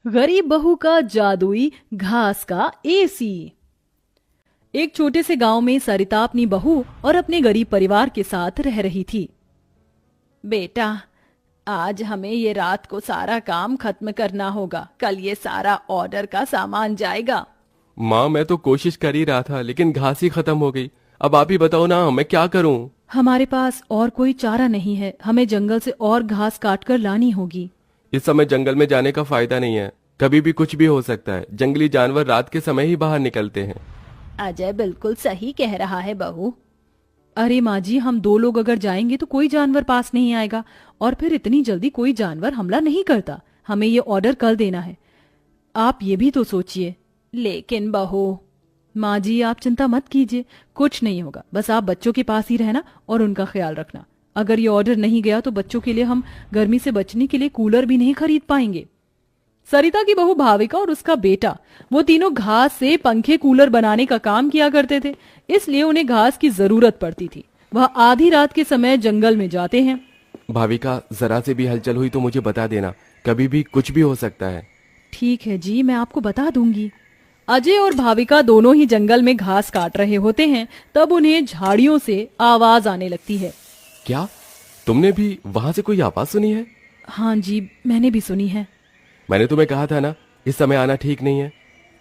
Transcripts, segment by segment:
गरीब बहू का जादुई घास का एसी। एक छोटे से गांव में सरिता अपनी बहू और अपने गरीब परिवार के साथ रह रही थी। बेटा, आज हमें ये रात को सारा काम खत्म करना होगा, कल ये सारा ऑर्डर का सामान जाएगा। माँ, मैं तो कोशिश कर ही रहा था लेकिन घास ही खत्म हो गई। अब आप ही बताओ ना, मैं क्या करूँ? हमारे पास और कोई चारा नहीं है, हमें जंगल से और घास काट कर लानी होगी। इस समय जंगल में जाने का फायदा नहीं है, कभी भी कुछ भी हो सकता है। जंगली जानवर रात के समय ही बाहर निकलते हैं। अजय बिल्कुल सही कह रहा है बहू। अरे माँ जी, हम दो लोग अगर जाएंगे तो कोई जानवर पास नहीं आएगा, और फिर इतनी जल्दी कोई जानवर हमला नहीं करता। हमें ये ऑर्डर कल देना है, आप ये भी तो सोचिए। लेकिन बहू। माँ जी, आप चिंता मत कीजिए, कुछ नहीं होगा। बस आप बच्चों के पास ही रहना और उनका ख्याल रखना। अगर ये ऑर्डर नहीं गया तो बच्चों के लिए हम गर्मी से बचने के लिए कूलर भी नहीं खरीद पाएंगे। सरिता की बहू भाविका और उसका बेटा, वो तीनों घास से पंखे कूलर बनाने का काम किया करते थे, इसलिए उन्हें घास की जरूरत पड़ती थी। वह आधी रात के समय जंगल में जाते हैं। भाविका, जरा से भी हलचल हुई तो मुझे बता देना, कभी भी कुछ भी हो सकता है। ठीक है जी, मैं आपको बता दूंगी। अजय और भाविका दोनों ही जंगल में घास काट रहे होते हैं, तब उन्हें झाड़ियों से आवाज आने लगती है। क्या तुमने भी वहां से कोई आवाज सुनी है? हाँ जी, मैंने भी सुनी है। मैंने तुम्हें कहा था ना, इस समय आना ठीक नहीं है।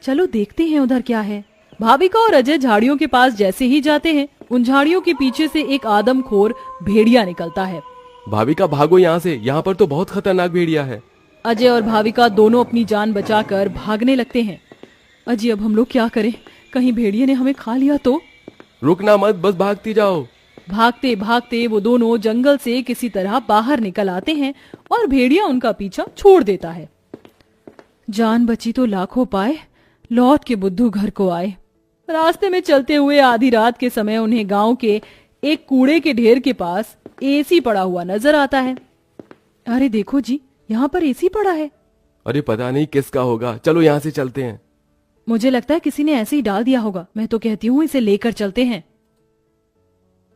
चलो देखते हैं उधर क्या है। भाविका और अजय झाड़ियों के पास जैसे ही जाते हैं, उन झाड़ियों के पीछे से एक आदमखोर भेड़िया निकलता है। भाविका, भागो यहाँ से, यहाँ पर तो बहुत खतरनाक भेड़िया है। अजय और भाविका दोनों अपनी जान बचाकर भागने लगते हैं। अजय, अब हम लोग क्या करें? कहीं भेड़िए ने हमें खा लिया तो? रुकना मत, बस भागती जाओ। भागते भागते वो दोनों जंगल से किसी तरह बाहर निकल आते हैं और भेड़िया उनका पीछा छोड़ देता है। जान बची तो लाखों पाए, लौट के बुद्धू घर को आए। रास्ते में चलते हुए आधी रात के समय उन्हें गांव के एक कूड़े के ढेर के पास एसी पड़ा हुआ नजर आता है। अरे देखो जी, यहाँ पर एसी पड़ा है। अरे पता नहीं किसका होगा, चलो यहाँ से चलते हैं। मुझे लगता है किसी ने ऐसे ही डाल दिया होगा। मैं तो कहती हूँ इसे लेकर चलते हैं।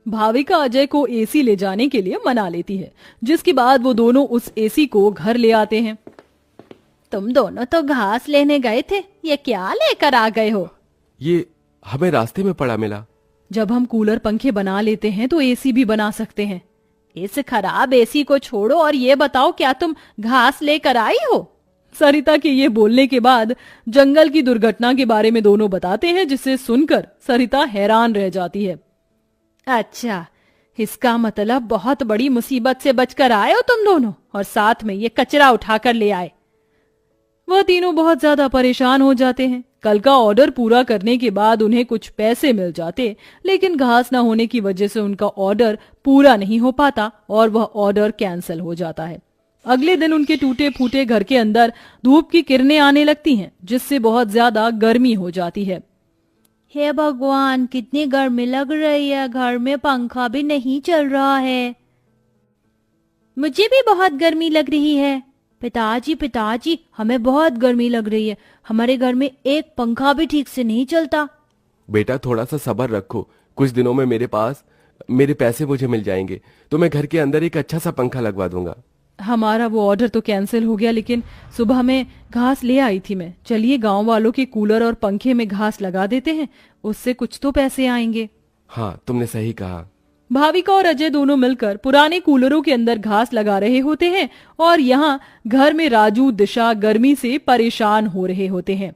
भाविका अजय को एसी ले जाने के लिए मना लेती है, जिसके बाद वो दोनों उस एसी को घर ले आते हैं। तुम दोनों तो घास लेने गए थे, ये क्या लेकर आ गए हो? ये हमें रास्ते में पड़ा मिला। जब हम कूलर पंखे बना लेते हैं तो एसी भी बना सकते हैं। इस खराब एसी को छोड़ो और ये बताओ, क्या तुम घास लेकर आई हो? सरिता के ये बोलने के बाद जंगल की दुर्घटना के बारे में दोनों बताते हैं, जिसे सुनकर सरिता हैरान रह जाती है। अच्छा, इसका मतलब बहुत बड़ी मुसीबत से बचकर आए हो तुम दोनों, और साथ में ये कचरा उठाकर ले आए। वह तीनों बहुत ज्यादा परेशान हो जाते हैं। कल का ऑर्डर पूरा करने के बाद उन्हें कुछ पैसे मिल जाते, लेकिन घास न होने की वजह से उनका ऑर्डर पूरा नहीं हो पाता और वह ऑर्डर कैंसिल हो जाता है। अगले दिन उनके टूटे फूटे घर के अंदर धूप की किरणें आने लगती हैं, जिससे बहुत ज्यादा गर्मी हो जाती है। हे भगवान, कितनी गर्मी लग रही है, घर में पंखा भी नहीं चल रहा है। मुझे भी बहुत गर्मी लग रही है। पिताजी पिताजी, हमें बहुत गर्मी लग रही है, हमारे घर में एक पंखा भी ठीक से नहीं चलता। बेटा, थोड़ा सा सब्र रखो, कुछ दिनों में मेरे पैसे मुझे मिल जाएंगे तो मैं घर के अंदर एक अच्छा सा पंखा लगवा दूंगा। हमारा वो ऑर्डर तो कैंसिल हो गया, लेकिन सुबह में घास ले आई थी मैं। चलिए गांव वालों के कूलर और पंखे में घास लगा देते हैं, उससे कुछ तो पैसे आएंगे। हाँ, तुमने सही कहा। भाविका और अजय दोनों मिलकर पुराने कूलरों के अंदर घास लगा रहे होते हैं, और यहाँ घर में राजू दिशा गर्मी से परेशान हो रहे होते हैं।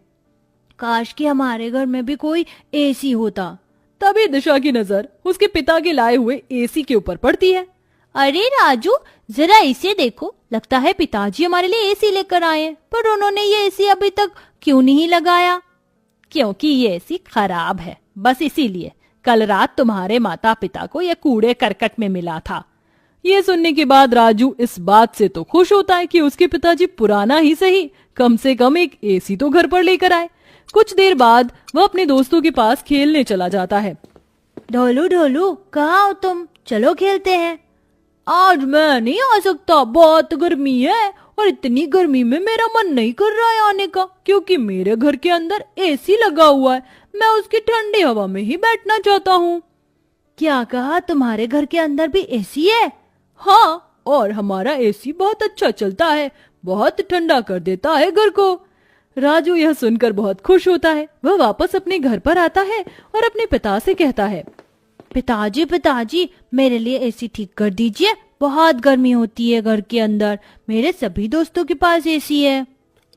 काश कि हमारे घर में भी कोई एसी होता। तभी दिशा की नजर उसके पिता के लाए हुए एसी के ऊपर पड़ती है। अरे राजू, जरा इसे देखो, लगता है पिताजी हमारे लिए एसी लेकर आए हैं, पर उन्होंने ये एसी अभी तक क्यों नहीं लगाया? क्योंकि ये एसी खराब है, बस इसीलिए। कल रात तुम्हारे माता पिता को यह कूड़े करकट में मिला था। ये सुनने के बाद राजू इस बात से तो खुश होता है कि उसके पिताजी पुराना ही सही, कम से कम एक एसी तो घर पर लेकर आए। कुछ देर बाद वह अपने दोस्तों के पास खेलने चला जाता है। ढोलू ढोलू, कहाँ हो तुम? चलो खेलते हैं। आज मैं नहीं आ सकता, बहुत गर्मी है, और इतनी गर्मी में मेरा मन नहीं कर रहा है आने का, क्योंकि मेरे घर के अंदर एसी लगा हुआ है। मैं उसकी ठंडी हवा में ही बैठना चाहता हूँ। क्या कहा? तुम्हारे घर के अंदर भी एसी है? हाँ, और हमारा एसी बहुत अच्छा चलता है, बहुत ठंडा कर देता है घर को। राजू यह सुनकर बहुत खुश होता है। वह वापस अपने घर पर आता है और अपने पिता से कहता है, पिताजी पिताजी मेरे लिए एसी ठीक कर दीजिए, बहुत गर्मी होती है घर के अंदर, मेरे सभी दोस्तों के पास एसी है।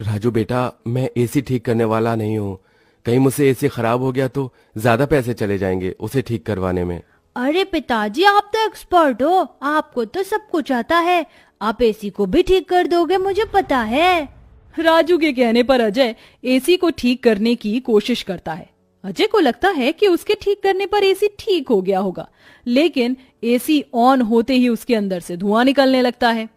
राजू बेटा, मैं एसी ठीक करने वाला नहीं हूँ। कहीं मुझसे एसी खराब हो गया तो ज्यादा पैसे चले जाएंगे उसे ठीक करवाने में। अरे पिताजी आप तो एक्सपर्ट हो, आपको तो सब कुछ आता है, आप एसी को भी ठीक कर दोगे, मुझे पता है। राजू के कहने पर अजय एसी को ठीक करने की कोशिश करता है। अजय को लगता है कि उसके ठीक करने पर एसी ठीक हो गया होगा, लेकिन एसी ऑन होते ही उसके अंदर से धुआं निकलने लगता है।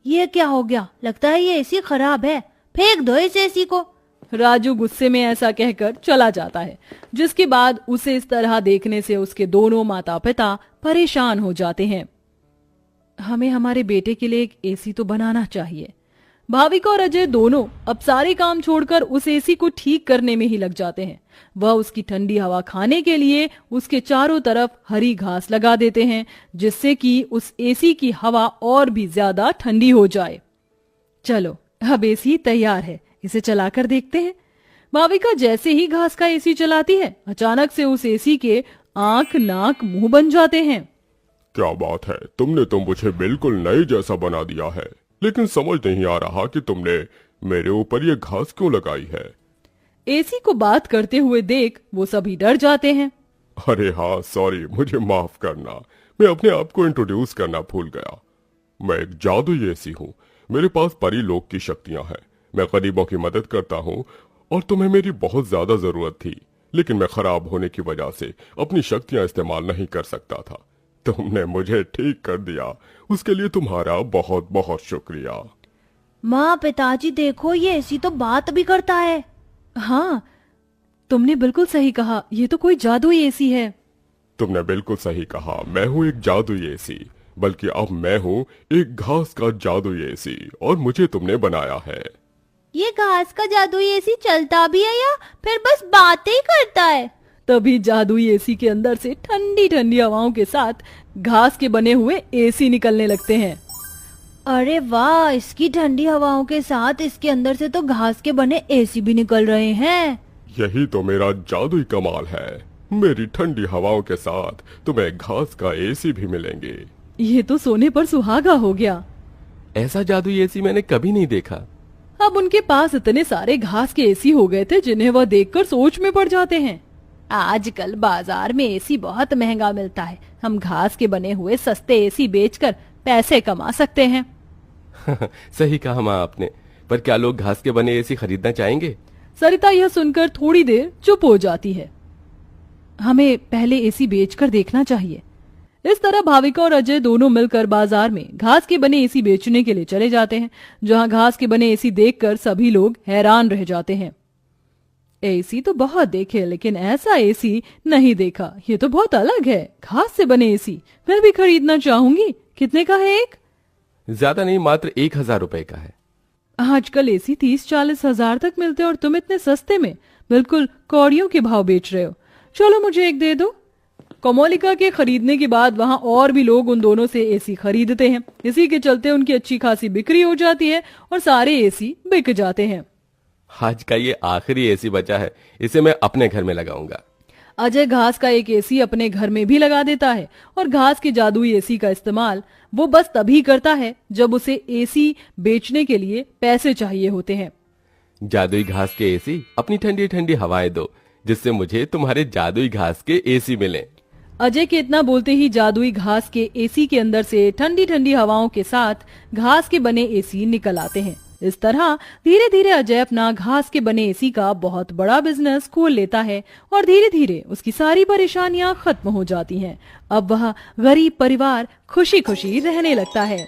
ये क्या हो गया, लगता है ये एसी खराब है, फेंक दो इस एसी को। राजू गुस्से में ऐसा कहकर चला जाता है, जिसके बाद उसे इस तरह देखने से उसके दोनों माता पिता परेशान हो जाते हैं। हमें हमारे बेटे के लिए एक एसी तो बनाना चाहिए। भाविका और अजय दोनों अब सारे काम छोड़कर उस एसी को ठीक करने में ही लग जाते हैं। वह उसकी ठंडी हवा खाने के लिए उसके चारों तरफ हरी घास लगा देते हैं, जिससे कि उस एसी की हवा और भी ज्यादा ठंडी हो जाए। चलो अब एसी तैयार है, इसे चलाकर देखते हैं। भाविका जैसे ही घास का एसी चलाती है, अचानक से उस एसी के आंख नाक मुंह बन जाते हैं। क्या बात है, तुमने तो मुझे बिल्कुल नए जैसा बना दिया है, लेकिन समझ नहीं आ रहा कि तुमने मेरे ऊपर ये घास क्यों लगाई है। एसी को बात करते हुए देख वो सभी डर जाते हैं। अरे हाँ सॉरी, मुझे माफ करना, मैं अपने आप को इंट्रोड्यूस करना भूल गया। मैं एक जादुई एसी हूँ, मेरे पास परी लोक की शक्तियां हैं, मैं गरीबों की मदद करता हूँ और तुम्हें मेरी बहुत ज्यादा जरूरत थी, लेकिन मैं खराब होने की वजह से अपनी शक्तियां इस्तेमाल नहीं कर सकता था। तुमने मुझे ठीक कर दिया, उसके लिए तुम्हारा बहुत बहुत शुक्रिया। माँ पिताजी देखो, ये एसी तो बात भी करता है। हाँ, तुमने बिल्कुल सही कहा, ये तो कोई जादुई एसी है। तुमने बिल्कुल सही कहा, मैं हूँ एक जादुई एसी, बल्कि अब मैं हूँ एक घास का जादुई एसी और मुझे तुमने बनाया है। ये घास का जादुई एसी चलता भी है या फिर बस बातें ही करता है? तभी जादुई एसी के अंदर से ठंडी ठंडी हवाओं के साथ घास के बने हुए एसी निकलने लगते हैं। अरे वाह, इसकी ठंडी हवाओं के साथ इसके अंदर से तो घास के बने एसी भी निकल रहे हैं। यही तो मेरा जादुई कमाल है, मेरी ठंडी हवाओं के साथ तुम्हें घास का एसी भी मिलेंगे। ये तो सोने पर सुहागा हो गया। ऐसा जादुई एसी मैंने कभी नहीं देखा। अब उनके पास इतने सारे घास के एसी हो गए थे जिन्हें वह देखकर सोच में पड़ जाते हैं। आजकल बाजार में एसी बहुत महंगा मिलता है, हम घास के बने हुए सस्ते एसी बेचकर पैसे कमा सकते हैं। सही कहा माँ आपने, पर क्या लोग घास के बने एसी खरीदना चाहेंगे? सरिता यह सुनकर थोड़ी देर चुप हो जाती है। हमें पहले एसी बेचकर देखना चाहिए। इस तरह भाविका और अजय दोनों मिलकर बाजार में घास के बने एसी बेचने के लिए चले जाते हैं, जहां घास के बने एसी देखकर सभी लोग हैरान रह जाते हैं। एसी तो बहुत देखे, लेकिन ऐसा एसी नहीं देखा, ये तो बहुत अलग है। घास से बने एसी मैं भी खरीदना चाहूंगी। कितने का है एक? ज्यादा नहीं, मात्र 1000 रुपए का है। आजकल एसी 30-40 हजार तक मिलते हैं और तुम इतने सस्ते में बिल्कुल कौड़ियों के भाव बेच रहे हो। चलो मुझे एक दे दो। कोमोलिका के खरीदने के बाद वहां और भी लोग उन दोनों से एसी खरीदते हैं। इसी के चलते उनकी अच्छी खासी बिक्री हो जाती है और सारे एसी बिक जाते हैं। आज का ये आखिरी एसी बचा है, इसे मैं अपने घर में लगाऊंगा। अजय घास का एक एसी अपने घर में भी लगा देता है और घास के जादुई एसी का इस्तेमाल वो बस तभी करता है जब उसे एसी बेचने के लिए पैसे चाहिए होते हैं। जादुई घास के एसी, अपनी ठंडी ठंडी हवाएं दो, जिससे मुझे तुम्हारे जादुई घास के एसी मिले। अजय के इतना बोलते ही जादुई घास के एसी के अंदर से ठंडी ठंडी हवाओं के साथ घास के बने एसी निकल आते हैं। इस तरह धीरे धीरे अजय अपना घास के बने एसी का बहुत बड़ा बिजनेस खोल लेता है और धीरे धीरे उसकी सारी परेशानियां खत्म हो जाती हैं। अब वह गरीब परिवार खुशी खुशी रहने लगता है।